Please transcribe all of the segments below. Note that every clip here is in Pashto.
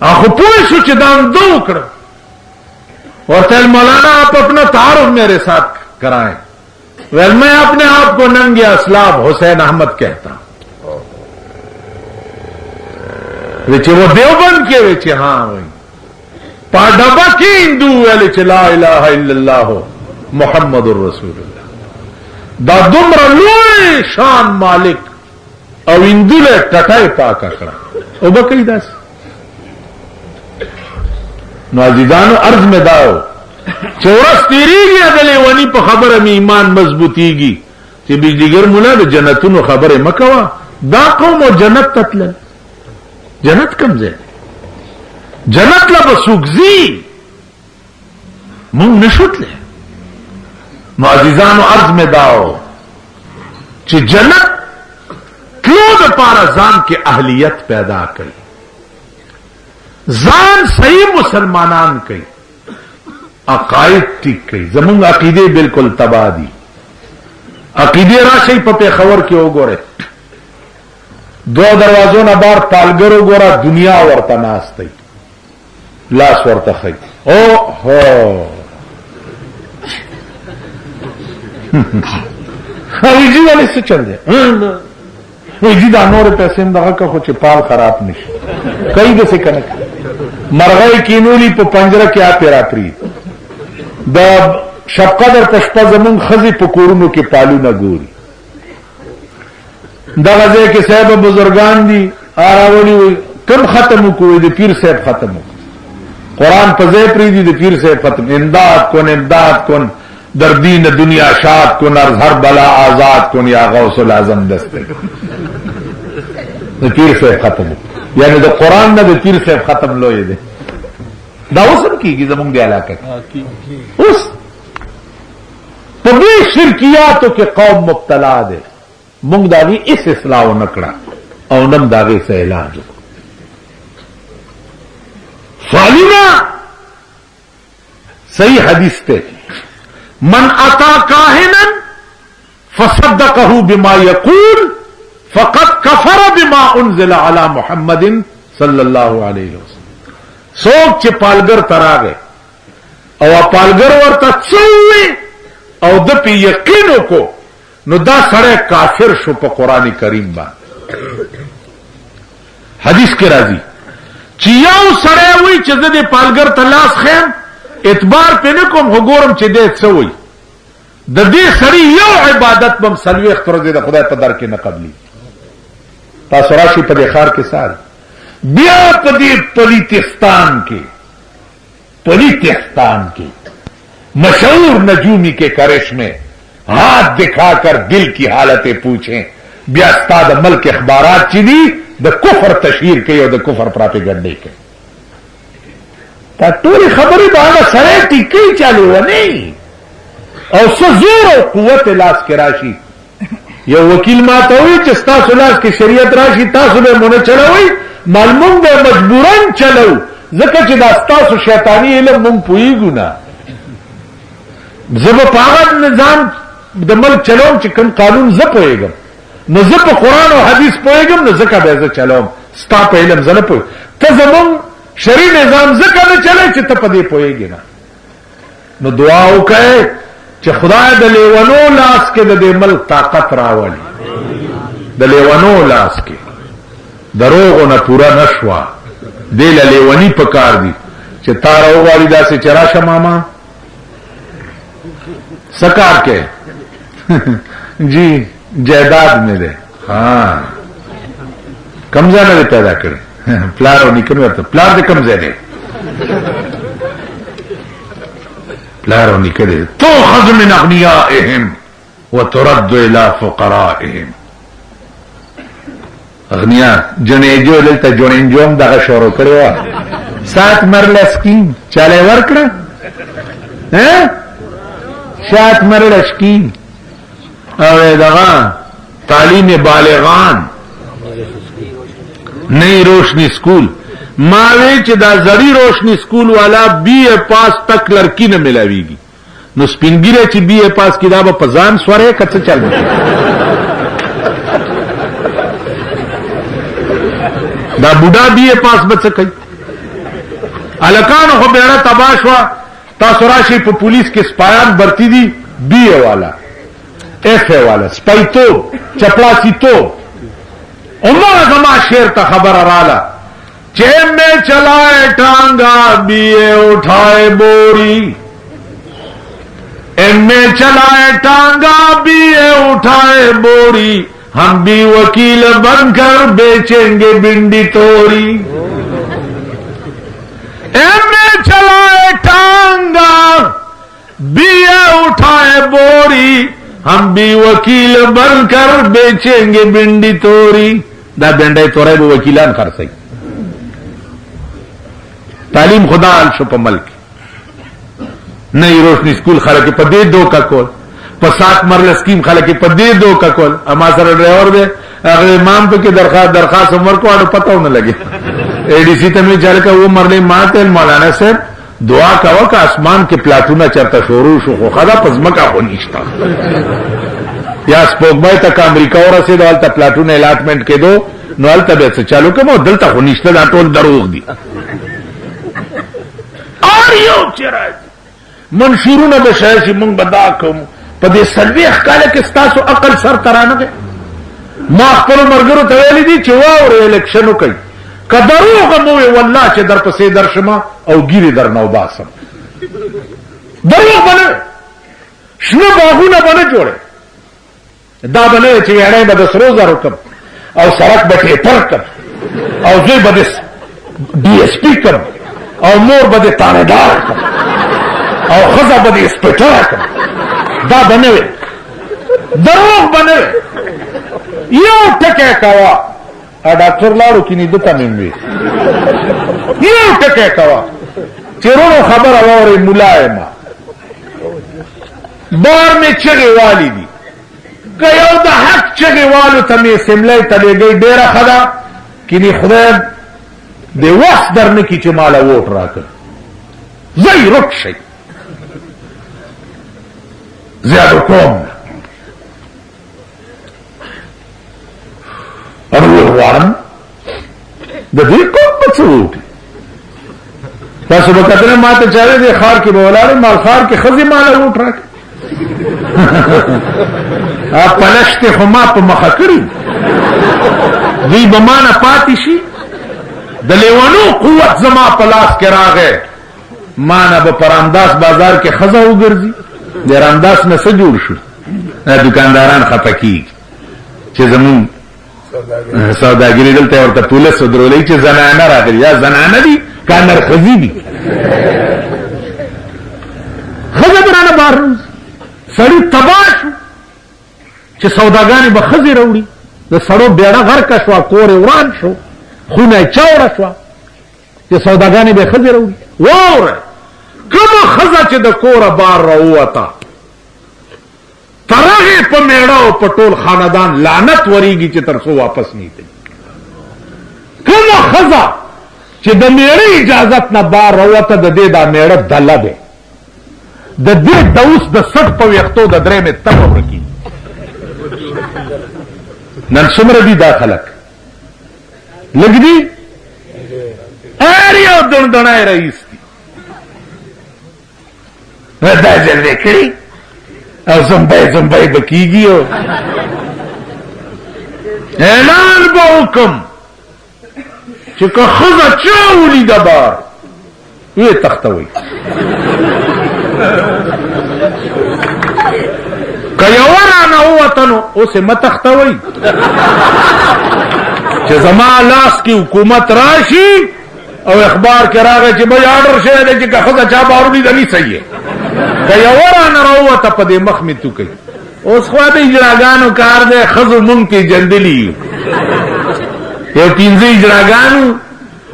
आखो पूछो चिदान दो कर और तेल मौलाना आप अपना तारुफ मेरे साथ कराएं। वेल मैं अपने आप को नंगे असलाब हुसैन अहमद कहता हूं। वेचे वो देवबंद के वेचे हाँ वही पाडबा की हिंदू वेले ला इलाहा इल्लल्लाह मुहम्मदुर रसूलुल्लाह दा दुमरा लोए शान मालिक और इंदुले टटाई पाक अकड़ा ओ बकरी दास नाजिदानो अर्ज में दाओ चौरस तीरीगी अदले वनी पर खबर में ईमान मजबूतीगी कि बिजलीगर मुला दे जन्नतुन खबर मकवा दा कौम और जन्नत ततलन जन्नत कम जे जन्नत ला बसुगजी मुंग नशुत ले नाजिदानो अर्ज में दाओ कि जन्नत क्यों पारा जान के अहलियत पैदा करी जान सही मुसलमानान कई अकायद ठीक कई जमुंग अकीदे बिल्कुल तबाह दी अकीदे राशि पपे खबर के ओ गोरे दो दरवाजों न बार पालगरो गोरा दुनिया वर्ता नास्ती लाश वर्ता खई ओ हो जी वाले से चल जाए जी दानोर पैसे में दगा का कुछ पाल खराब नहीं कई दसे कनक मरगई कीनूली पे पंजरा क्या पेरा प्री द शपकदर पश्पा जमुन खजी पकोरनों के पालू न गोरी दगजे के साहब बुजुर्गान दी आरावली हुई कम खत्म को पीर साहब खत्म हो कुरान पजे प्री दी पीर साहब खत्म इमदाद कौन दर्दीन दुनिया शाद कौन हर बला आजाद कौन या गौसुल आजम दस्ते पीर साहब खत्म यानी तो कुरान ने पीर साहब खत्म लो ये दे दावसन की जमुंग दे इलाके उस तभी शिरकियातों के कौम मुब्तला दे मुंग दागी इस इस्लाह नकड़ा औनम दागे से इलाज फालिमा सही हदीस थे मन अता काहिनन फसद्दकहु बिमा यकूल फकत कफर बिमा उनजिला अला मुहम्मदिन सल्लल्लाहु अलैहि वसल्लम सोच चे पालगर तरा गए और पालगर वर्ता चौवे और दपी यकीनों को नुदा सड़े काफिर शुप कुरानी करीम बा हदीस के राजी चियाऊ सड़े हुई चजदे पालगर तलाश खेम इतबार पेने को हगोरम चिदे हुई ददे सड़ी यो इबादत बम सलवे अख्तर खुदा पदर के नकबली तासराशी पदेखार के साथ बिया पदे पलितिस्तान के मशहूर नजूमी के करिश्मे हाथ दिखाकर दिल की हालतें पूछें ब्यास्ताद अमल के अखबारात चिदी द कुफर तशहीर के और द कुफर प्रापेगंडे के टोरी खबरी बागा सरे टिके चालू हुआ नहीं और सजोर कुवत इलाज के राशि यह वकील माता हुई चिस्ता सुलास की शरीयत राशि तासुबे मुने चला हुई मालूम बे मजबूरन चलो जकच दास्ता सु शैतानी इल्म मुंग पुई गुना जब पागत निजाम दमल चलो चिकन कानून जप होएगा न जप कुरान और हदीस पोएगा न जका बेज चलो स्ता पे इल्म जन पोए तजमुम शरी निजाम जका न चले चित पदे पोएगे ना न दुआओ कहे च खुदा दलेवनो लास के दे मल ताकत रावली दलेवनो लास के दरोगो न पूरा नशवा दे लेवनी पकार दी च तारा वालिदा से चराशा मामा सकार के जी जायदाद में दे हाँ कमजा न दे पैदा करे प्लारो निकल तो प्लार दे कमजे दे प्लारो निकले तो खज़मिन अग़नियाइहिम व तुरद्दु इला फ़ुक़राइहिम अग़निया जनेजो लेता जोनेंजोम दागा शोरो करेवा सात मरला स्कीम चाले वर्कड़ा हैं सात मरला स्कीम अवे दगा तालीम बालिगान नई रोशनी स्कूल मावे चिदा जड़ी रोशनी स्कूल वाला बीए पास तक लड़की न मिलावीगी नो स्पिनगिरे ची बीए पास किताब पजान स्वरे कच्चे चल दा बुढ़ा बीए पास बच सकी الکانو خو بیړه تباه شوه. تاسو راشئ په پولیس کې سپایان برتی دي، بی اے والا، ایف اے والا، سپایتوب، چپړاسیتوب. عمر زما شیر ته خبره رااله چې ایم اے چلائے ٹانگا بی اے اٹھائے بوری، ایم اے چلائے ٹانگا بی اے اٹھائے بوری، ہم بھی وکیل بن کر بیچیں گے بنڈی توری. ایم اے چلائے ٹانگا بی اے اٹھائے بوری، ہم بھی وکیل بن کر بیچیں گے بنڈی توری. دا بنڈی توری به وکیلان خرڅي. تعلیم خدا حال شو په ملک نه روشنی سکول خلک په دې دوکا کول، په 7 مرله سکیم خلک په دې دوکا کول. اما سره ډرایور دی هغه امام ته کې درخواست عمر کوړو پتاو نه لګي. اے ڈی سی ته می چل کا وہ مرله ماته مولانا صاحب دعا کاوه که اسمان کې پلاټونه چرته شروع شو خو خدا پزمکا خو نشتا. یا سپوږمۍ ته امریکا ورسېدو هلته پلاټونه الاټمنټ کېدو نو هلته به څه چالو کوم دلته خو نشته. دا ټول دروغ دي. یو چرای منشورونه به شایسي مونږ بدا کوم په دې سلويخ کال کې ستاسو عقل سر ترانه ده. ما خپل مرګرو ته ویلي دي چې واور الیکشن وکړي کدروغ مو والله چې در پسې درشمه او ګيري در نو باسم. دروغ باندې شنو باغونه باندې جوړه دا باندې چې اړای به د سروزه رکم او سړک به پر کم او زوی به ډي اس پی کم او مور بده تانیدار کم او خزا بده اسپیټر کم. دا بنوي دروغ بنوي. یو ټکه کوا ا ډاکټر لاړو کې نه دته مې یو ټکه کوا چیرونو خبر اوري ملایمه بار می چغي والی دي که یو د حق چغي والو ته می سملای تلګي ډیره خدا کینی خدای دی وخت در نکی چې مالا ووټ راکړ زی رک شي زیادو کوم ارور وارم د دې کوم څه وټي. تاسو به کتنه ماته چاره دي خار کې بولاله مال خار کې خزي مالا ووټ راکړ. ا پلشته خو ما په مخه کړی دوی به معنا پاتې شي. د لیوانو قوت زما پلاس کې راغې مانا به پرامداس بازار کې خزا وګرځي. د رامداس نه څه جوړ شو دکانداران خپکی چې زمون سوداګری دلته ورته پولیس درولې چې زنانه راغلي یا زنانه دي کانر خزي دي خزه برانه بار سړی تباش چې سوداګانی به خزي وروړي. د سړو بیړه غرق شو کور وران شو خونه چاوړه شو چې سوداګانی به خزي وروړي. وره کومه خزه چې د کوره بار راووته ترغه په میړه او په ټول خاندان لعنت وریږي چې ترڅو واپس نه کړي. کومه خزه چې د میړه اجازت نه بار راووته د دې دا میړه دله ده د دې دوس د سټ په وختو د درې مې تم ورکی. نن څومره دي دا خلک لګ دي اړیو دندنای رئیس دي ودا جلوه کړی او زمبای بکیږي او اعلان به حکم چې که خزه چاولی د بار وی تختوي که یو رانه ووتنو اوس یې مه تختوئ چې زما لاس کې حکومت راشي او اخبار کې راغی چې بھائی آرډر شوی دی چې که ښځه چا باروني د نیسئ یې که یو رانه راووته په دې مخ مې توکئ. اوس خو د اجراګانو کار دی ښځو مونږ پېژندلي یو 15 اجراګانو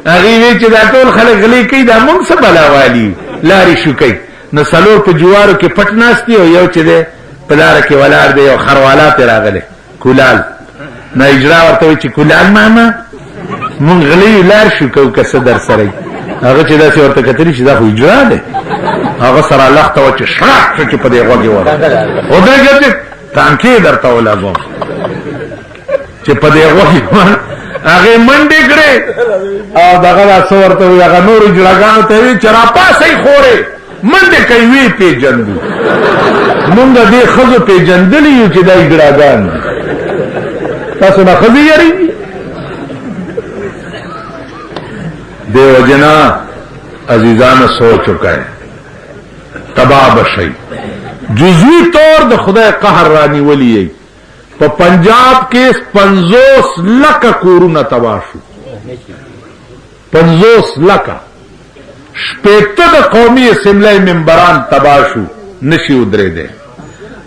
هغې وی چې دا ټول خلک غلې کوي دا مونږ څه بلا والي لارې شو کوي. نو څلور په جوارو کې پټ ناست دي او یو چې دی په لاره کې ولاړ دی یو خروالا پې راغلی کولال. نو اجرا ورته وایي چې کولال ماما مونږ غلی لار شو کوو که څه در سره هغه چې داسې ورته کتلي چې دا خو اجرا دی هغه سره لخته وه چې شړاک شو چې په دې غوږ یې ور خدای ګټې ټانکې درته ولګوم چې په دې غوږ یې هغه منډې کړې او دغه څه ورته وي هغه نورو جړاګانو ته وي چې راپاسئ خورې منډې کوي وی پېژندو مونږ دې ښځو پېژندلي یو چې دا جړاګان تاسو نه ښځې یارېږي دیو جنا عزیزانو سوچ وکړئ تباہ بشئ جزوی طور د خدای قهر رانیولی په پنجاب کې 50 لک کورونه تباہ شو 50 لک شپېته د قومي اسمبلی ممبران تباہ شو نشي ودرېدل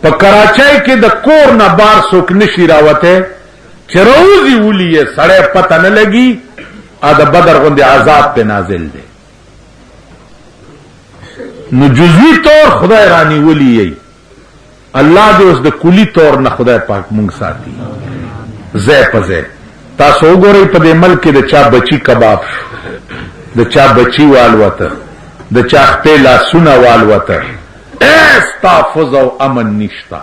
په کراچۍ کې د کور نه بار څوک نشي راوته چې روزي ولي سړی پته نه لګي ا د بدر غوندې عذاب په نازل دی نو جزوی طور خدای رانی ولی الله دې اوس د کلی طور نه خدای پاک مونږ ساتي زه پزه تاسو وګورئ په دې ملک کې د چا بچی کباب شو د چا بچی والوته د چا خپل لاسونه والوته استحفظ او امن نشتا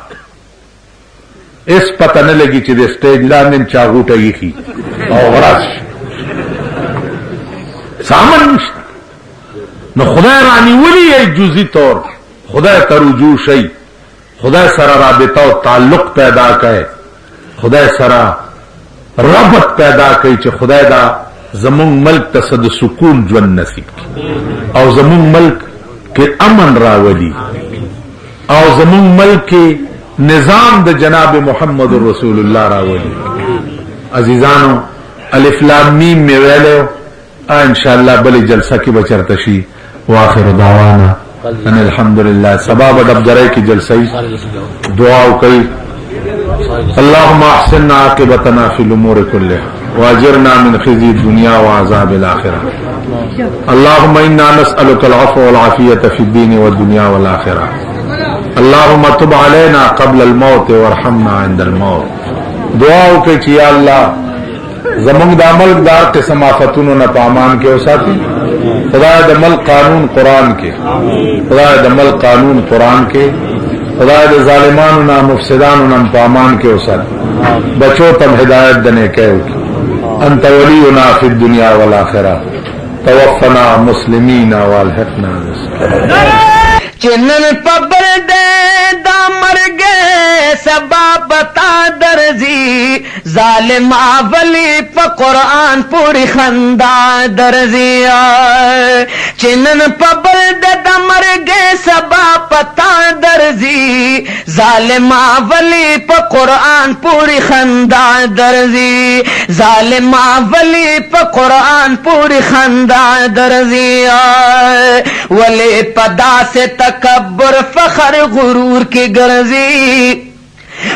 اس پته نه لګي چې د سټیج لاندې چا غوټه یخي او غراس سامان نشتا نو خدای رانی ولی جزئی طور خدای ته رجوع شي خدای سره رابطه او تعلق پیدا کړي خدای سره ربط پیدا کړي چې خدای دا زمون ملک ته صد سکون ژوند نصیب کړي او زمون ملک کې امن راولي او زمون ملک کې نظام د جناب محمد رسول الله راولي عزیزانو الف لام میم می ویلو ان شاء الله بل جلسه کې بچرته شي واخر دعوانا ان الحمدلله سبب دبجره کی جلسه دعا وکي اللهم احسن عاقبتنا في الامور كلها واجرنا من خزي الدنيا وعذاب الاخره اللهم انا نسالك العفو والعافيه في الدين والدنيا والاخره اللهم تب علينا قبل الموت وارحمنا عند الموت دعا وکي چې یا الله زمونږ د عمل دا قسم آفتونو نه پامان کې اوساتي خدای د مل قانون قرآن کې خدای د مل قانون قرآن کې خدای د ظالمانو نه مفسدانو نه پامان کې اوساتي بچو تم هدایت دنے کہو کی انت ولینا فی الدنیا والآخرہ توفنا مسلمین والحقنا چنن پبر دے دا مر گئے سبا بتا درزی ظالم ولی پا قرآن پوری خندا درزی چنن پبر دے دا مر گئے سبا پتا درزی ظالم ولی پا قرآن پوری خندا درزی ظالم ولی پا قرآن پوری خندا درزی ولی پدا سے تکبر فخر غرور کی گرزی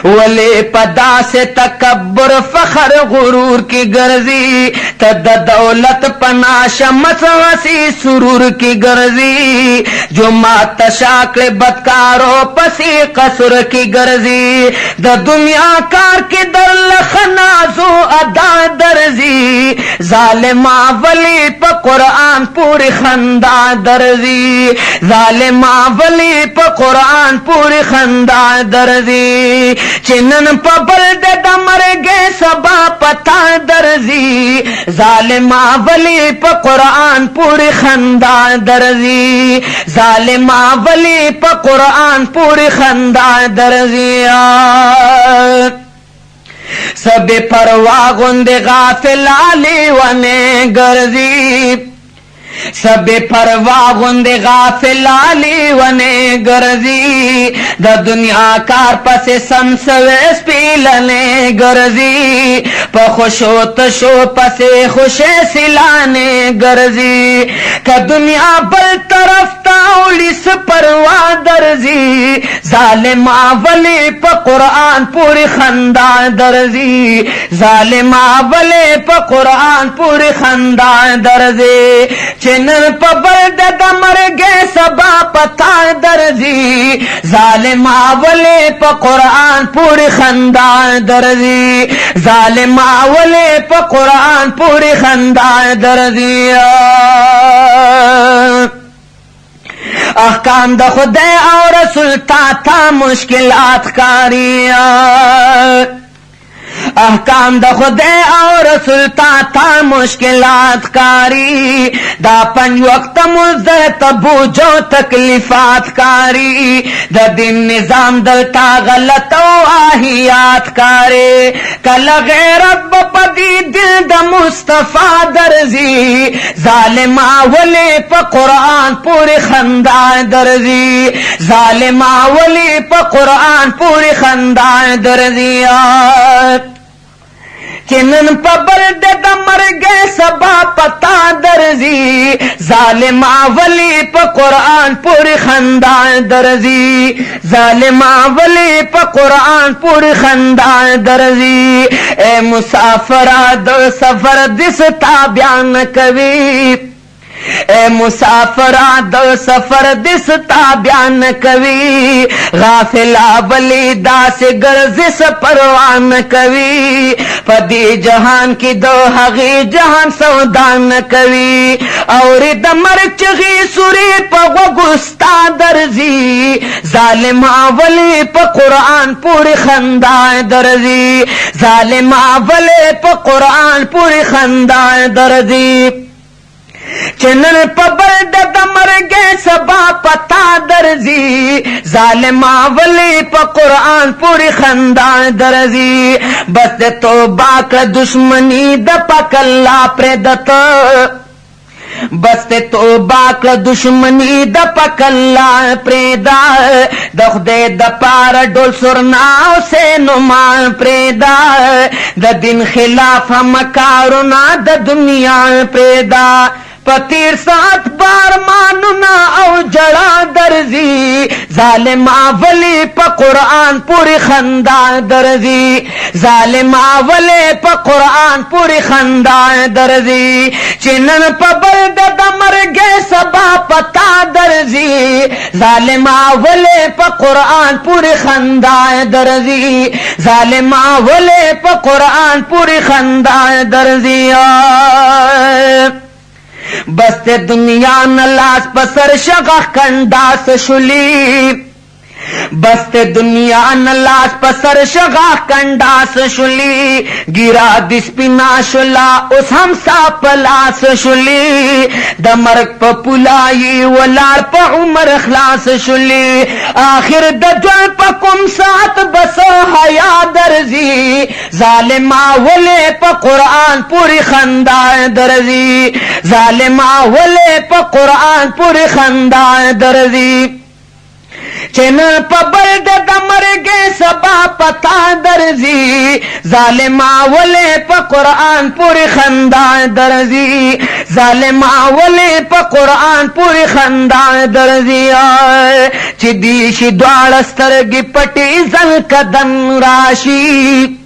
ولی پدا سے تکبر فخر غرور کی گرزی تد دولت پنا شمس وسی سرور کی گرزی جو مات شاکل بدکارو پسی قصر کی گرزی دا دنیا کار کی در لخنازو ادا درزی ظالمہ ولی پا قرآن پوری خندا درزی ظالمہ ولی پا قرآن پوری خندا درزی چنن پا بلد دمر گے سبا پتا درزی ظالمہ ولی پا قرآن پوری خندا درزی ظالمہ ولی پا قرآن پوری خندا درزی سب پرواہ گند غافل علی ونے گرزی سب پرواہ گند غافل علی ونے گرزی دا دنیا کار پس سمسویس پیلنے گرزی پا خوشو تشو پس خوش سلانے گرزی کا دنیا بل طرف تاولی سپرواہ درزی ظالمہ ولی پا قرآن پوری خندا درزی ظالمہ ولی پا قرآن پوری خندا درزی چنن پا بلد دمر گے سبا پتا درزی ظالمہ ولی پا قرآن پوری خندا درزی ظالمہ ولی پا قرآن پوری خندا درزی احکام دا خدای او رسول تا تا مشکلات کاری احکام د خدای او رسول تا مشکلات کاری دا پنج وقت مزد بوجو تکلیفات کاری د دین نظام دلتا غلط او آہیات کاری کل غیرت بپدی دل د مصطفیٰ درزی ظالم اولی پا قرآن پوری خندان درزی ظالم اولی پا قرآن پوری خندان درزی چنن پا برد دا مرگے سبا پتا درزی ظالم اولی پا قرآن پوری خندان درزی ظالم اولی پا قرآن پوری خندان درزی اے مسافرہ دو سفر دستا بیان کوی اے مسافرہ دو سفر دستا بیان کوی غافلہ بلی دا سے گرزس پروان کوی پدی جہان کی دو حقی جہان سودان کوی اور دمر چغی سوری پا وگستا درزی ظالم اولی پا قرآن پوری خندان درزی ظالم اولی پا قرآن پوری خندان درزی چنن پبر دمر گے سبا پتا درزی ظالم اولی پا قرآن پوری خندان درزی بس توبہ کا دشمنی دپک اللہ پردت بس توبہ کا دشمنی دپک اللہ پریدا دخدے دپار ڈول سرناو سے نمان پریدا د دن خلاف ہم کارونا د دنیا پریدا پتیر سات بار ماننا او جڑا درزی ظالم اولی پا قرآن پوری خندان درزی ظالم اولی پا قرآن پوری خندان درزی چنن پا برد دمر گے سبا پتا درزی ظالم اولی پا قرآن پوری خندان درزی ظالم اولی پا قرآن پوری خندان درزی بست دنیا نلاس پسر شغخ کنڈاس شلی بست دنیا نلاس پسر شغخ کنڈاس شلی گیرا دس پینا شلا اس ہم سا پلاس شلی دمرک پا پولائی ولار پا عمر خلاص شلی آخر دجل پا کم سات بس حیا درزی ظالم اولی پا قرآن پوری خندان درزی ظالم اولی پا قرآن پوری خندان درزی چنن پا برد دمر گے سبا پتا درزی ظالم اولی پا قرآن پوری خندان درزی ظالم اولی پا قرآن پوری خندان درزی چی دیشی دوارسترگی پٹی زن کدن راشی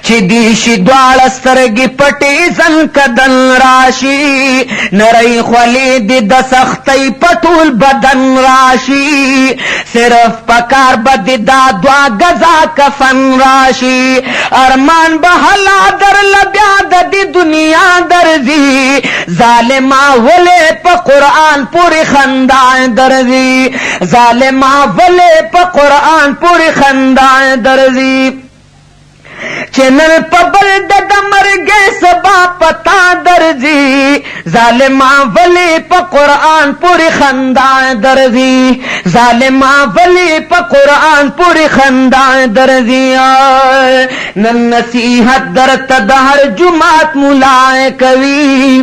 چی دیشی دوار سترگی پٹی زن کدن راشی نرئی خوالی دی دا سختی پتول بدن راشی صرف پکار بدی دا دوا گزا کفن راشی ارمان بحلا در لبیا دی دنیا درزی ظالم اولی پا قرآن پوری خندان درزی ظالم اولی پا قرآن پوری خندان درزی چنن پبل دمر گے سبا پتا درزی ظالم اولی پا قرآن پوری خندان درزی ظالم اولی پا قرآن پوری خندان درزی نن نصیحت در تدہر جماعت ملائے کوی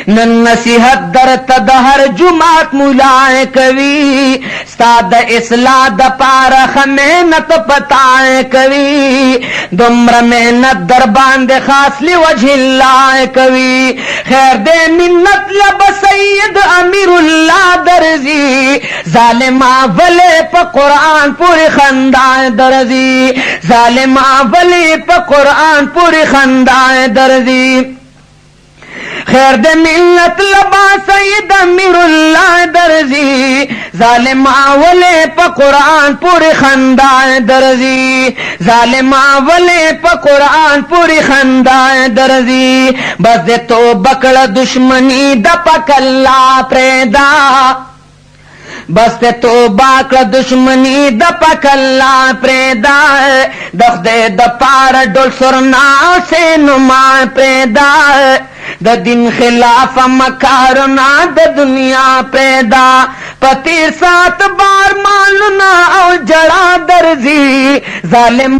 نن نصیحت در تدہر جماعت ملائے کوی استاد اصلاح دا پارخ محنت پتائے کوی دمر محنت در باند خاص لی وجہ اللہ کوی خیر دے منت لب سید امیر اللہ درزی ظالم اولی پا قرآن پوری خندان درزی ظالم اولی پا قرآن پوری خندان درزی خیر دے ملت لبا سید امیر اللہ درزی ظالم اولی پا قرآن پوری خندان درزی ظالم اولی پا قرآن پوری خندان درزی بس دے تو بکڑ دشمنی دا پک اللہ پریدا बस ते तोबा कड़ दुश्मनी द पकल्ला प्रेदा दखदे द पार डोल सुरना से नुमा प्रेदा द दिन खिलाफ मकारना द दुनिया पैदा पति 7 बार मालना और जड़ा दर्जी जालिम